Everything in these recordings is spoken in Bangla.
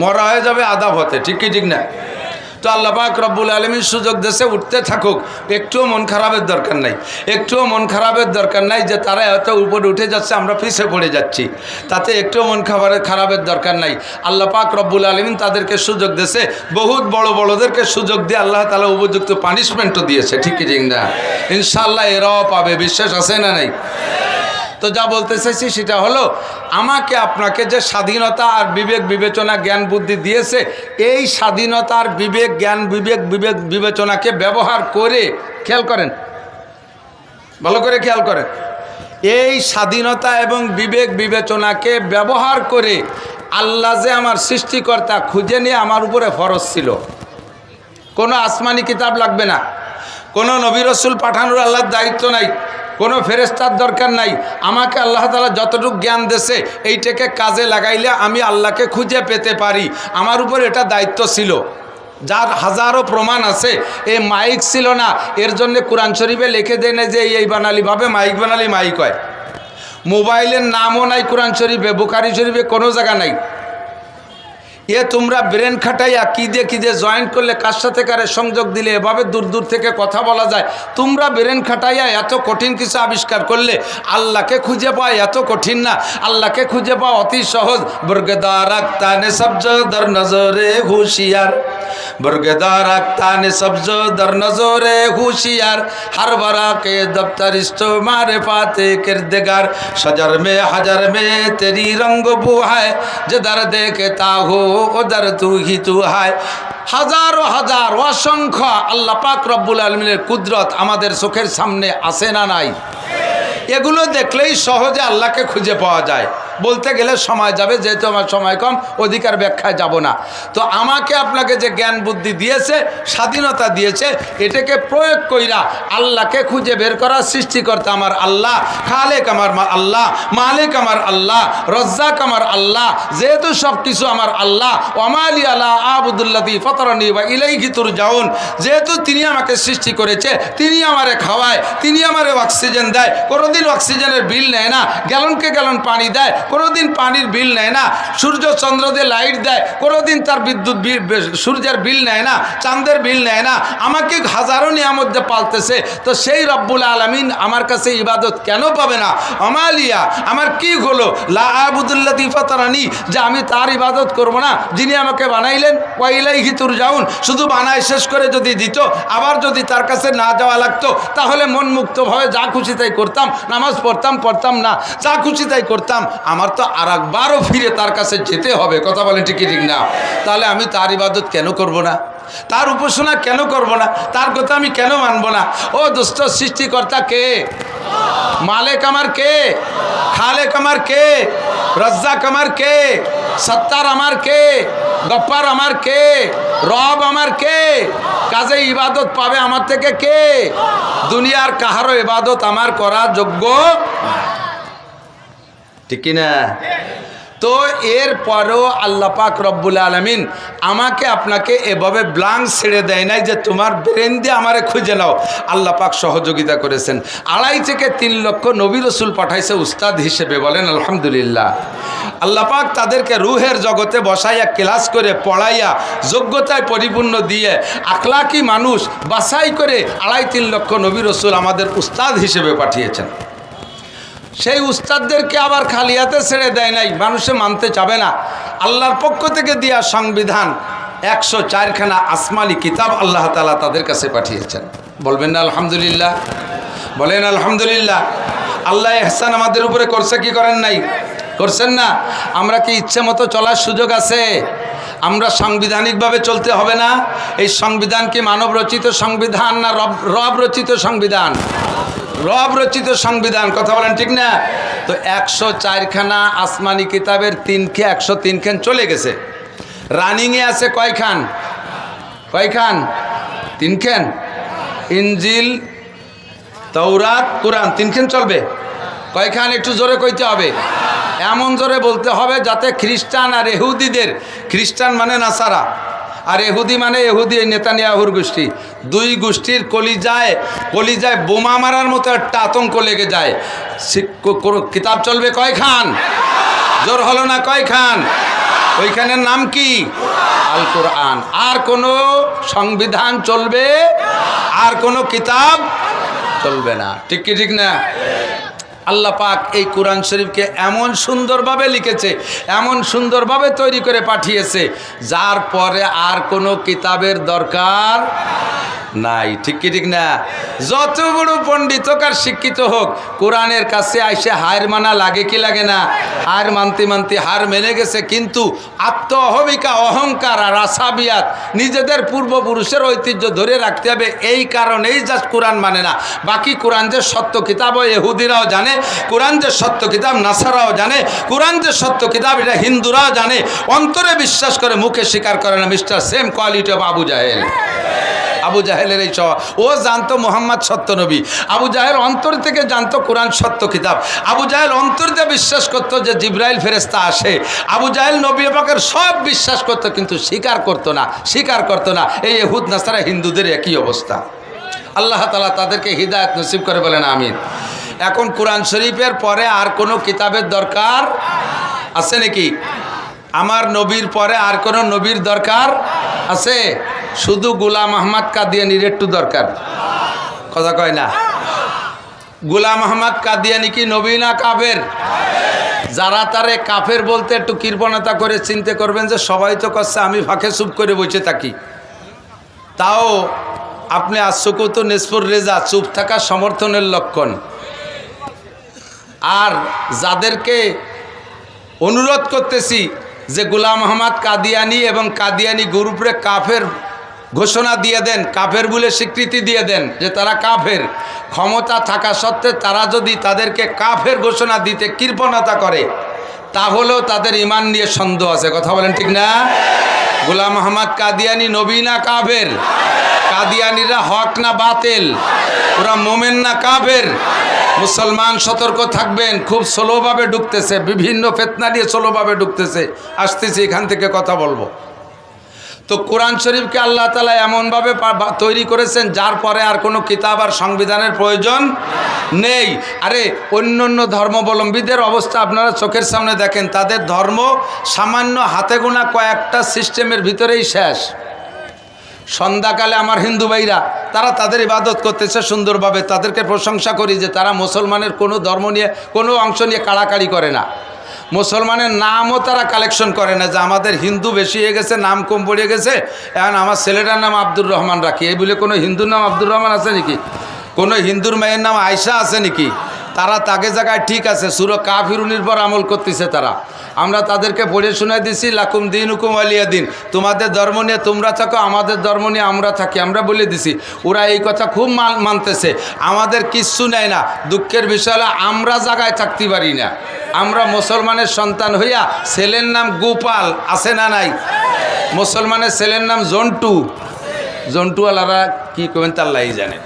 মরা হয়ে যাবে আদাব হতে, ঠিক কি ঠিক না? তো আল্লাহ পাক রব্বুল আলামিন সুযোগ দেশে উঠতে থাকুক, একটুও মন খারাপের দরকার নাই, একটুও মন খারাপের দরকার নাই যে তারা এত উপরে উঠে যাচ্ছে আমরা পিছিয়ে পড়ে যাচ্ছি, তাতে একটুও মন খারাপের দরকার নাই। আল্লাহ পাক রব্বুল আলামিন তাদেরকে সুযোগ দেশে, বহুত বড় বড়দেরকে সুযোগ দিয়ে আল্লাহ তাআলা উপযুক্ত পানিশমেন্টও দিয়েছে, ঠিক কি ঠিক না? ইনশাআল্লাহ এরাও পাবে, বিশ্বাস আছে না নাই? তো যা বলতে চাইছি সেটা হলো, আমাকে আপনাকে যে স্বাধীনতা আর বিবেক বিবেচনা জ্ঞান বুদ্ধি দিয়েছে, এই স্বাধীনতার বিবেক জ্ঞান বিবেচনাকে ব্যবহার করে, খেয়াল করেন, ভালো করে খেয়াল করেন, এই স্বাধীনতা এবং বিবেক বিবেচনাকে ব্যবহার করে আল্লাহ যে আমার সৃষ্টিকর্তা খুঁজে নিয়ে আমার উপরে ফরজ ছিল। কোনো আসমানি কিতাব লাগবে না, কোনো নবী রাসূল পাঠানোর আল্লাহর দায়িত্ব নাই, কোনো ফেরেশতার দরকার নাই। আমাকে আল্লাহ তাআলা যতটুকু জ্ঞান দেছে এইটাকে কাজে লাগাইলে আমি আল্লাহকে খুঁজে পেতে পারি, আমার উপর এটা দায়িত্ব ছিল। যার হাজারো প্রমাণ আছে। এই মাইক ছিল না, এর জন্য কোরআন শরীফে লিখে দেয় না যে এই বানালিভাবে মাইক বানালি মাইক হয়। মোবাইলের নামও নাই কোরআন শরীফে, বুখারী শরীফে কোনো জায়গা নাই। এ তোমরা ব্রেন খাটাইয়া কী দিয়ে জয়েন্ট করলে কার সাথে কারে সংযোগ দিলে এভাবে দূর দূর থেকে কথা বলা যায়, তোমরা ব্রেন খাটাইয়া এত কঠিন কিছু আবিষ্কার করলে আল্লাহকে খুঁজে পাওয়া এত কঠিন না, আল্লাহকে খুঁজে পাওয়া অতি সহজ। বর্গেদার আক্তানে সবজ দর নজরে হুশিয়ার, বর্গেদার আক্তানে সবজ দর নজরে হুশিয়ার, हर बरा के दफ्तर इस्तो मारे पाते किरदगार, शजर में हजर में तेरी रंग बू है, जिधर देखता हो उधर तू ही तू है। হাজারো হাজার অসংখ্য আল্লাহ পাক রব্বুল আলামিনের কুদরত আমাদের চোখের সামনে আছে না নাই? এগুলো দেখলেই সহজে আল্লাহকে খুঁজে পাওয়া যায়। বলতে গেলে সময় যাবে, যেহেতু আমার সময় কম, অধিকার ব্যাখ্যায় যাব না। তো আমাকে আপনাকে যে জ্ঞান বুদ্ধি দিয়েছে, স্বাধীনতা দিয়েছে, এটাকে প্রয়োগ কইরা আল্লাহকে খুঁজে বের করা। সৃষ্টিকর্তা আমার আল্লাহ, খালেক আমার আল্লাহ, মালিক আমার আল্লাহ, রজ্জাক আমার আল্লাহ, যেহেতু সব কিছু আমার আল্লাহ। ওয়ামালি আলা আবুদুল্লাযী ফাতারানি ওয়া ইলাইহি তুরজাউন, যেহেতু তিনি আমাকে সৃষ্টি করেছে, তিনি আমারে খাওয়ায়, তিনি আমারে অক্সিজেন দেয়, কোনোদিন অক্সিজেনের বিল নেয় না, গ্যালনকে গ্যালন পানি দেয়, কোনোদিন পানির বিল নেয় না, সূর্য চন্দ্র দিয়ে লাইট দেয়, কোনোদিন তার বিদ্যুৎ বিল, সূর্যের বিল নেয় না, চাঁদের বিল নেয় না, আমাকে হাজারো নিয়ামত দিয়ে পালতেছে। তো সেই রব্বুল আলামিন আমার কাছে ইবাদত কেন পাবে না? আমালিয়া আমার কি হলো লা আবুদুল্লাযী ফাতারানি, যে আমি তার ইবাদত করব না যিনি আমাকে বানাইলেন। ওয়া ইলাইহি তুরজাউন, শুধু বানায় শেষ করে যদি দিত, আবার যদি তার কাছে না যাওয়া লাগতো, তাহলে মন মুক্তভাবে যা খুশি তাই করতাম, নামাজ পড়তাম না, যা খুশি তাই করতাম। আমার তো আর একবারও ফিরে তার কাছে যেতে হবে, কথা বলেন ঠিক ঠিক না? তাহলে আমি তার ইবাদত কেন করব না? তার উপাসনা কেন করব না? তার কথা আমি কেন মানব না? ও দোস্ত, সৃষ্টিকর্তা কে? মালিক আমার কে? খালেক আমার কে? রজ্জাক আমার কে? সত্তার আমার কে? গফ্ফার আমার কে? রব আমার কে? কাজে ইবাদত পাবে আমার থেকে কে? দুনিয়ার কাহারও ইবাদত আমার করা যোগ্য, ঠিক কিনা? তো এরপরেও আল্লাহ পাক রব্বুল আলামিন আমাকে আপনাকে এভাবে ব্লাঙ্ক ছেড়ে দেয় নাই যে তোমার ব্রেন দিয়ে আমারে খুঁজে নাও। আল্লাহ পাক সহযোগিতা করেছেন। 2.5 থেকে 3 লক্ষ নবী রাসূল পাঠাইছে উস্তাদ হিসেবে, বলেন আলহামদুলিল্লাহ। আল্লাহ পাক তাদেরকে রুহের জগতে বসাইয়া ক্লাস করে পড়াইয়া যোগ্যতায় পরিপূর্ণ দিয়ে আখলাকি মানুষ বাছাই করে 2.5-3 লক্ষ নবী রাসূল আমাদের উস্তাদ হিসেবে পাঠিয়েছেন। সেই উস্তাদদেরকে আবার খালি হাতে ছেড়ে দেয় নাই, মানুষে মানতে চাবে না। আল্লাহর পক্ষ থেকে দেয়া সংবিধান 104খানা আসমানি কিতাব আল্লাহ তাআলা তাদের কাছে পাঠিয়েছেন। বলবেন না আলহামদুলিল্লাহ? বলেন আলহামদুলিল্লাহ। আল্লাহ ইহসান আমাদের উপরে করছে কি করেন নাই? করছেন না? আমরা কি ইচ্ছে মতো চলার সুযোগ আছে? আমরা সাংবিধানিকভাবে চলতে হবে না? এই সংবিধান কি মানব রচিত সংবিধান না রব রচিত সংবিধান? রব রচিত সংবিধান, কথা বলেন ঠিক না? তো 104খানা আসমানি কিতাবের 103 খান চলে গেছে। রানিংয়ে আছে কয়খান? 3 খান। ইনজিল, তৌরাত, কোরআন 3 খান চলবে। কয়খান? একটু জোরে কইতে হবে, এমন জোরে বলতে হবে যাতে খ্রিস্টান আর ইহুদিদের, খ্রিস্টান মানে নাসারা আর ইহুদি মানে ইহুদি, নেতানিয়াহুর গোষ্ঠী, 2 গোষ্ঠীর কলিজায় বোমা মারার মতো একটা আতঙ্ক লেগে যায়। কিতাব চলবে কয়খান? জোর হলো না? কয়খান? ওইখানের নাম কি? আল কোরআন। আর কোনো সংবিধান চলবে, আর কোনো কিতাব চলবে না। ঠিক কি ঠিক না? আল্লাহ পাক এই কোরআন শরীফকে এমন সুন্দরভাবে লিখেছে, এমন সুন্দরভাবে তৈরি করে পাঠিয়েছে, যার পরে আর কোনো কিতাবের দরকার নাই। ঠিক কি ঠিক না? যত বড় পণ্ডিত হোক আর শিক্ষিত হোক, কোরআনের কাছে আইসে হার মানা লাগে কি লাগে না? হার মানতে মানতে হার মেনে গেছে, কিন্তু আত্ম অহমিকা, অহংকার আর আসাবিয়াত, নিজেদের পূর্বপুরুষের ঐতিহ্য ধরে রাখতে হবে, এই কারণেই যা কোরআন মানে না। বাকি কোরআন যে সত্য কিতাব ইহুদিরাও জানে, কোরআন যে সত্য কিতাব নাসারাও জানে, কোরআন যে সত্য কিতাব এটা হিন্দুরাও জানে, অন্তরে বিশ্বাস করে, মুখে স্বীকার করে না। Mister same quality of Abu জাহেল। আবু জাহেলের এই স্বভাব। ও জানতো মোহাম্মদ সত্য নবী, আবু জাহেল অন্তর থেকে জানতো কোরআন সত্য কিতাব। আবু জাহেল অন্তর দিয়ে বিশ্বাস করতো যে জিব্রাইল ফেরেশতা আসে। আবু জাহেল নবী পাকের সব বিশ্বাস করতো, কিন্তু স্বীকার করতো না, স্বীকার করতো না। এই ইহুদ নাসারা হিন্দুদের একই অবস্থা। আল্লাহ তাআলা তাদেরকে হিদায়াত নসিব করে, বলেন আমিন। এখন কোরআন শরীফের পরে আর কোনো কিতাবের দরকার আছে নাকি? আমার নবীর পরে আর কোনো নবীর দরকার আছে? শুধু গোলাম আহমদ কাদিয়ানির একটু দরকার, কথা কয় না? গোলাম আহমদ কাদিয়ানি কি নবী না কাফের? যারা তারে কাফের বলতে একটু কৃপণতা করে চিন্তা করবেন যে সবাই তো করছে, আমি ফাঁকে চুপ করে বসে থাকি। তাও আপনি আশুকুত নিসফুর রেজা, চুপ থাকা সমর্থনের লক্ষণ। আর যাদেরকে অনুরোধ করতেছি যে গোলাম আহমদ কাদিয়ানি এবং কাদিয়ানি গ্রুপরে কাফের ঘোষণা দিয়ে দেন, কাফের বলে স্বীকৃতি দিয়ে দেন যে তারা কাফের, ক্ষমতা থাকা সত্ত্বে তারা যদি তাদেরকে কাফের ঘোষণা দিতে কৃপণতা করে, তাহলেও তাদের ঈমান নিয়ে সন্দেহ আছে। কথা বলেন ঠিক না? গোলাম আহমদ কাদিয়ানি নবী না কাফের? কাদিয়ানিরা হক না বাতিল? ওরা মোমেন না কাফের? মুসলমান সতর্ক থাকবেন, খুব স্লোভাবে ঢুকতেছে, বিভিন্ন ফিতনা নিয়ে স্লোভাবে ঢুকতেছে। আসতেছি, এখান থেকে কথা বলবো। তো কোরআন শরীফকে আল্লাহ তাআলা এমনভাবে তৈরি করেছেন যার পরে আর কোনো কিতাব আর সংবিধানের প্রয়োজন নেই। আরে অন্য অন্য ধর্মাবলম্বীদের অবস্থা আপনারা চোখের সামনে দেখেন, তাদের ধর্ম সামান্য হাতে গোনা কয়েকটা সিস্টেমের ভিতরেই শেষ। সন্ধ্যাকালে আমার হিন্দু ভাইরা তারা তাদের ইবাদত করতেছে সুন্দরভাবে, তাদেরকে প্রশংসা করি যে তারা মুসলমানের কোনো ধর্ম নিয়ে, কোনো অংশ নিয়ে কাড়াকাড়ি করে না। মুসলমানের নামও তারা কালেকশন করে না, যে আমাদের হিন্দু বেশি হয়ে গেছে, নাম কম পড়ে গেছে, এখন আমার ছেলেটার নাম আব্দুর রহমান রাখি। এই বলে কোনো হিন্দুর নাম আব্দুর রহমান আছে নাকি? কোনো হিন্দুর মেয়ের নাম আয়সা আছে নাকি? তারা তাকে জায়গায় ঠিক আছে, সূরা কাফিরুনের পর আমল করতেছে তারা। আমরা তাদেরকে পড়ে শোনাই দিছি, লাকুম দিন হুকুম আলিয়া দিন, তোমাদের ধর্ম নিয়ে তোমরা থাকো, আমাদের ধর্ম নিয়ে আমরা থাকি, আমরা বলে দিছি। ওরা এই কথা খুব মানতেছে, আমাদের কিচ্ছু নেয় না। দুঃখের বিষয় হলো আমরা জায়গায় থাকতে পারি না। আমরা মুসলমানের সন্তান হইয়া, ছেলের নাম গোপাল আছে না নাই? মুসলমানের ছেলের নাম জন্টু, জন্টুওয়ালারা কি করবেন তা আল্লাহই জানে।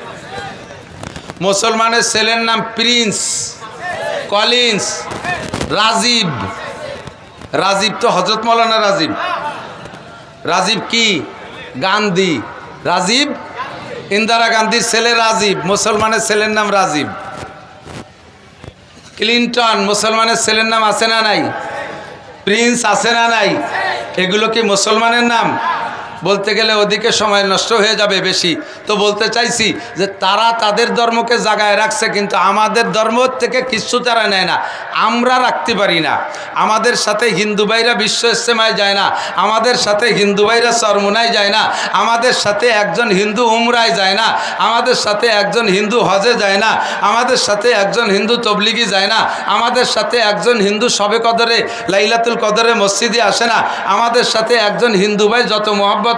মুসলমানের ছেলের নাম প্রিন্স, কলিন্স, রাজীব। রাজীব তো হযরত মৌলানা রাজীব। রাজীব কি? গান্ধী। রাজীব ইন্দিরা গান্ধীর ছেলে রাজীব, মুসলমানের ছেলের নাম রাজীব। ক্লিন্টন মুসলমানের ছেলের নাম আছে না নাই? প্রিন্স আছে না নাই? এগুলো কি মুসলমানের নাম? বলতে গেলে ওদিকে সময় নষ্ট হয়ে যাবে বেশি। তো বলতে চাইছি যে তারা তাদের ধর্মকে জাগায় রাখছে, কিন্তু আমাদের ধর্ম থেকে কিচ্ছু তারা নেয় না, আমরা রাখতে পারি না। আমাদের সাথে হিন্দু ভাইরা বিশ্ব ইজতেমায় যায় না, আমাদের সাথে হিন্দু ভাইরা চরমোনায় যায় না, আমাদের সাথে একজন হিন্দু উমরায় যায় না, আমাদের সাথে একজন হিন্দু হজে যায় না, আমাদের সাথে একজন হিন্দু তবলিগি যায় না, আমাদের সাথে একজন হিন্দু শবে কদরে, লাইলাতুল কদরে মসজিদে আসে না, আমাদের সাথে একজন হিন্দু ভাই যত মহব্বত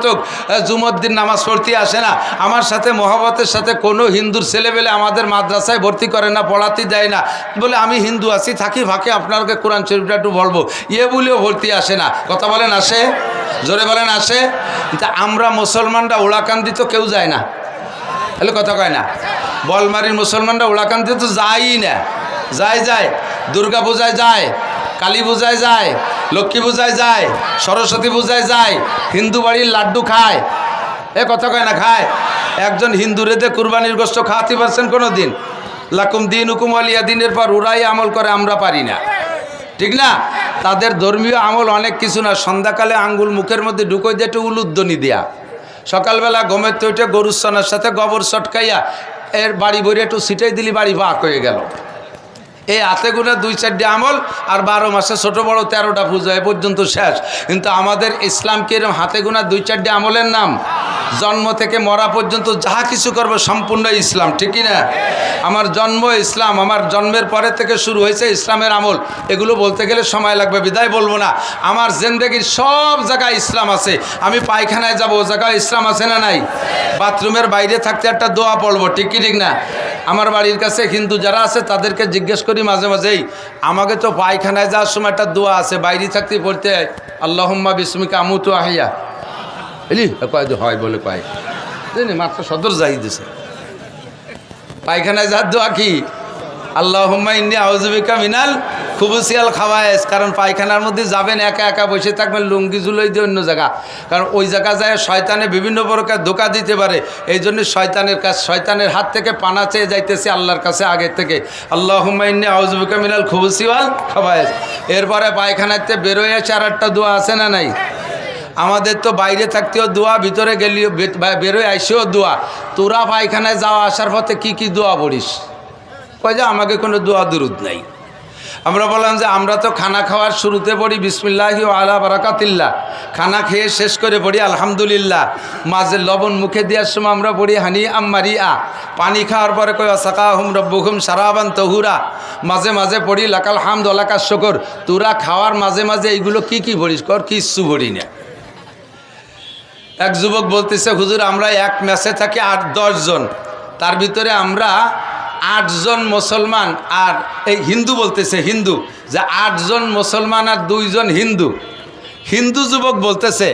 জুমুদ্দিন নামাজ পড়তে আসে না, আমার সাথে মহব্বতের সাথে কোনো হিন্দুর ছেলেবেলে আমাদের মাদ্রাসায় ভর্তি করে না, পড়াতে যায় না। বলে আমি হিন্দু আছি, থাকি ফাঁকে আপনাকে কোরআন শরীফটা একটু বলবো, ইয়ে বলেও ভর্তি আসে না। কথা বলেন আসে? জোরে বলেন আসে? তা আমরা মুসলমানরা ওলাকান্দি তো কেউ যায় না, তাহলে কথা কয় না। বলমারির মুসলমানরা ওলাকান্দি তো যায়ই না। যায় দুর্গা পূজায় যায়, কালী পূজায় যায়, লক্ষ্মী পূজায় যায়, সরস্বতী পূজায় যায়, হিন্দু বাড়ির লাড্ডু খায়। এ কথা কয় না? খায়। একজন হিন্দু রেতে কুরবানির গোশত খাওয়াতে পারছেন কোনো দিন? লাকুম দিন হুকুম আলিয়া দিনের পর ওরাই আমল করে, আমরা পারি না। ঠিক না? তাদের ধর্মীয় আমল অনেক কিছু না, সন্ধ্যাকালে আঙ্গুল মুখের মধ্যে ঢুকোই দিয়ে একটু উলুধ্বনি দেয়া, সকালবেলা গমের তো উঠে গরুর সনার সাথে গোবর চটকাইয়া এর বাড়ি ভরে একটু ছিটাই দিলি বাড়ি ভাগ হয়ে গেল। এই হাতে গুনে 2-4টি আমল আর 12 মাসে ছোট বড় 13টা পূজা এ পর্যন্ত শেষ। কিন্তু আমাদের ইসলাম কি এরকম হাতে গোনা 2-4টি আমলের নাম? জন্ম থেকে মরা পর্যন্ত যাহা কিছু করবো সম্পূর্ণ ইসলাম, ঠিকই না? আমার জন্ম ইসলাম, আমার জন্মের পরে থেকে শুরু হয়েছে ইসলামের আমল। এগুলো বলতে গেলে সময় লাগবে, বিদায় বলবো না। আমার জিন্দেগির সব জায়গায় ইসলাম আছে। আমি পায়খানায় যাব, ও জায়গায় ইসলাম আছে না নাই? বাথরুমের বাইরে থাকতে একটা দোয়া পড়বো, ঠিক কি ঠিক না? আমার বাড়ির কাছে হিন্দু যারা আছে তাদেরকে জিজ্ঞেস করি মাঝে মাঝেই, আমাকে তো পায়খানায় যাওয়ার সময় একটা দোয়া আছে, বাইরে থাকতে পড়তে হয়, আল্লাহুম্মা বিসমিকা আমুতু আহিয়া এলি কয় হয় বলে কয় জানি মাত্র সদর যাই দিছে। পায়খানায় যাওয়ার দোয়া কি? আল্লাহুম্মা ইন্নী আউযু বিকা মিনাল খুবুসিয়াল খাওয়ায়েস। কারণ পায়খানার মধ্যে যাবেন একা একা বসে থাকবেন, লুঙ্গি ঝুলোই দিয়ে অন্য জায়গা, কারণ ওই জায়গা যায় শয়তানে বিভিন্ন প্রকার ধোঁকা দিতে পারে। এই জন্য শয়তানের কাছে, শয়তানের হাত থেকে পানা চেয়ে যাইতেছে আল্লাহর কাছে আগে থেকে, আল্লাহুম্মা ইন্নী আউযু বিকা মিনাল খুবুসিয়াল খাওয়ায়েস। এরপরে পায়খানাতে বেরোয় এসে আর একটা দোয়া আছে না নাই? আমাদের তো বাইরে থাকতেও দোয়া, ভিতরে গেলেও বেরোয় আইসেও দোয়া। তোরা পায়খানায় যাওয়া আসার পথে কি কি দোয়া পড়িস? কয় যে আমাকে কোনো দোয়া দুরুদ নাই। আমরা বললাম যে আমরা তো খানা খাওয়ার শুরুতে পড়ি বিসমিল্লাহি ওয়া আলা বারাকাতিল্লাহ, খানা খেয়ে শেষ করে পড়ি আলহামদুলিল্লাহ, মাঝে লবণ মুখে দেওয়ার সময় আমরা পড়ি হানি আম্মারিয়া, পানি খাওয়ার পরে কই সাকাহুম রব্বুহুম শারাবান তাহুরা, মাঝে মাঝে পড়ি লাকাল হামদ ওয়া লাকাশ শুকর। তোরা খাওয়ার মাঝে মাঝে এইগুলো কি কি পড়িস? কর কিচ্ছু পড়ি না। এক যুবক বলতেছে, হুজুর আমরা এক ম্যাচে থাকি 8-10 জন, তার ভিতরে আমরা 8 জন মুসলমান আর এই হিন্দু, বলতেছে হিন্দু, যে 8 জন মুসলমান আর 2 জন হিন্দু। হিন্দু যুবক বলতেছে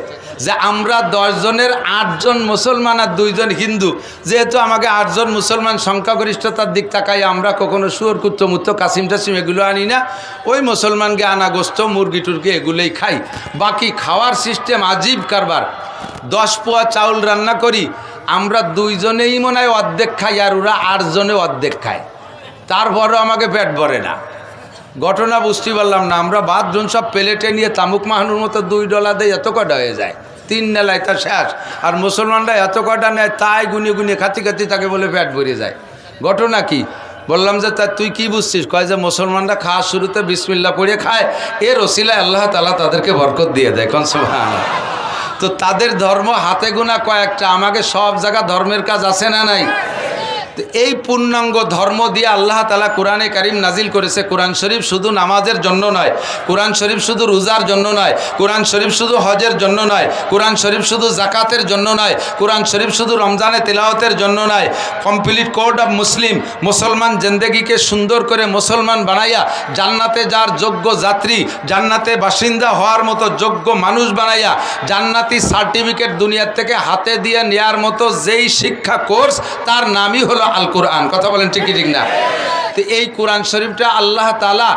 যে আমরা 10 জনের 8 জন মুসলমান আর 2 জন হিন্দু, যেহেতু আমাকে 8 জন মুসলমান সংখ্যাগরিষ্ঠতার দিক তাকাই আমরা কখনো শুয়োর কুত্তো মুত্তো কাসিম টাসিম এগুলো আনি না, ওই মুসলমানকে আনা গোস্ত মুরগি টুরগি এগুলোই খাই। বাকি খাওয়ার সিস্টেম আজীব কারবার। 10 পোয়া চাউল রান্না করি, আমরা 2 জনেই মনে হয় অর্ধেক খাই আর ওরা 8 জনে অর্ধেক খায়, তারপরও আমাকে পেট ভরে না। ঘটনা বুঝতে পারলাম না, আমরা বাথরুম সব প্লেটে নিয়ে তামুক মাহানুর মতো $2 দেয়, এত কটা হয়ে যায়, 3 নেলায় তা শেষ। আর মুসলমানরা এত কটা নেয়, তাই গুনিয়ে গুনিয়ে খাতি খাতি তাকে বলে পেট ভরে যায়। ঘটনা কি? বললাম যে তা তুই কি বুঝছিস? কয় যে মুসলমানরা খাওয়ার শুরুতে বিসমিল্লাহ পড়ে খায়, এর ওসিলায় আল্লাহ তাআলা তাদেরকে বরকত দিয়ে দেয়। কোন সুবহানাল্লাহ। তো তাদের ধর্ম হাতে গোনা কয়েকটা, আমাকে সব জায়গা ধর্মের কাজ আছে না নাই? তো এই পূর্ণাঙ্গ ধর্ম দিয়ে আল্লাহ তাআলা কোরআনে কারিম নাজিল করেছে। কোরআন শরীফ শুধু নামাজের জন্য নয়, কোরআন শরীফ শুধু রোজার জন্য নয়, কোরআন শরীফ শুধু হজের জন্য নয়, কোরআন শরীফ শুধু জাকাতের জন্য নয়, কোরআন শরীফ শুধু রমজানে তেলাওয়াতের জন্য নয়। কমপ্লিট কোড অফ মুসলিম, মুসলমান জিন্দেগিকে সুন্দর করে মুসলমান বানাইয়া জান্নাতে যার যোগ্য যাত্রী, জান্নাতে বাসিন্দা হওয়ার মতো যোগ্য মানুষ বানাইয়া জান্নাতি সার্টিফিকেট দুনিয়ার থেকে হাতে দিয়ে নেওয়ার মতো যেই শিক্ষা কোর্স, তার নামই হলো আল কোরআন। কথা বলেন ঠিক কি ঠিক না? তো এই কোরআন শরীফটা আল্লাহ তাআলা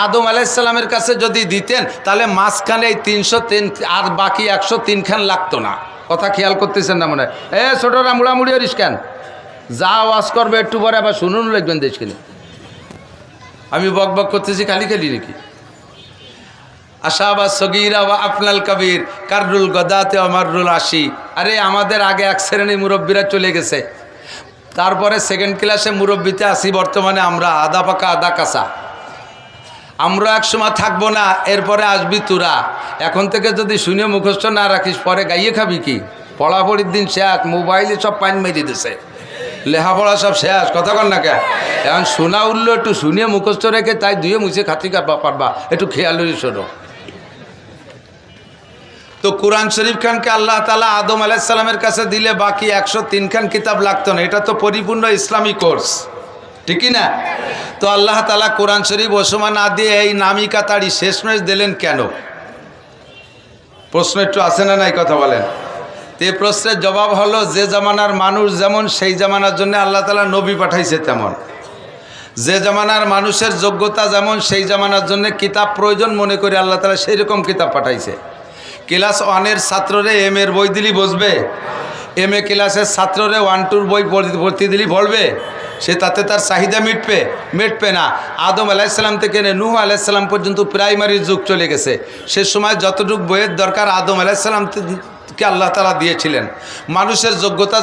আদম আলাইহিস সালামের কাছে যদি দিতেন, তাহলে মাঝখানে এই 303 আর বাকি 103 খান লাগতো না। কথা খেয়াল করতেছেন না মনে হয়? ছোটরা মুড়ামুড়ি হরিস কেন? যা ওয়াজ করবে একটু পরে আবার শুনুন লিখবেন দেশখানে। আমি বক বক করতেছি খালি খালি নাকি? আশাবা সগীরা ওয়া আফনাল কবির কাররুল গদাতে অমারুল আশি। আরে আমাদের আগে এক শ্রেণীর মুরব্বীরা চলে গেছে, তারপরে সেকেন্ড ক্লাসে মুরব্বিতে আসি। বর্তমানে আমরা আদা পাকা আদা কাঁচা, আমরা এক সময় থাকবো না, এরপরে আসবি তোরা। এখন থেকে যদি শুনে মুখস্থ না রাখিস, পরে গাইয়ে খাবি কি? পড়াপড়ির দিন শেষ, মোবাইলে সব পাইন মেরে দিছে, লেখাপড়া সব শেষ। কথা কন না কে? এখন শোনা উঠলো, একটু শুনে মুখস্থ রেখে তাই ধুয়ে মুছে খাতি পারবা, একটু খেয়াল শোনো। তো কোরআন শরীফ খানকে আল্লাহ তাআলা আদম আলাইহিস সালামের কাছে দিলে বাকি 103 খান কিতাব লাগতো না। এটা তো পরিপূর্ণ ইসলামী কোর্স, ঠিকই না? তো আল্লাহ তাআলা কোরআন শরীফ ওসমা না দিয়ে এই নামি কাতারি শেষমেশ দিলেন কেন? প্রশ্ন একটু আছে না নাই? কথা বলেন। তো এই প্রশ্নের জবাব হলো, যে জামানার মানুষ যেমন সেই জামানার জন্য আল্লাহ তাআলা নবী পাঠাইছে তেমন, যে জামানার মানুষের যোগ্যতা যেমন সেই জামানার জন্য কিতাব প্রয়োজন মনে করে আল্লাহ তাআলা সেই রকম কিতাব পাঠাইছে। ক্লাস 1-এর ছাত্ররে এম এর বই দিলি বসবে, এম এ ক্লাসের ছাত্ররে 1-2 বই ভর্তি দিলি পড়বে? সে তাতে তার চাহিদা মিটবে না। আদম আলাইসাল্লাম থেকে নূহ আলাইসাল্লাম পর্যন্ত প্রাইমারি যুগ চলে গেছে। সে সময় যতটুকু বইয়ের দরকার আদম আলাইসাল্লামকে আল্লাহ তাআলা দিয়েছিলেন। মানুষের যোগ্যতা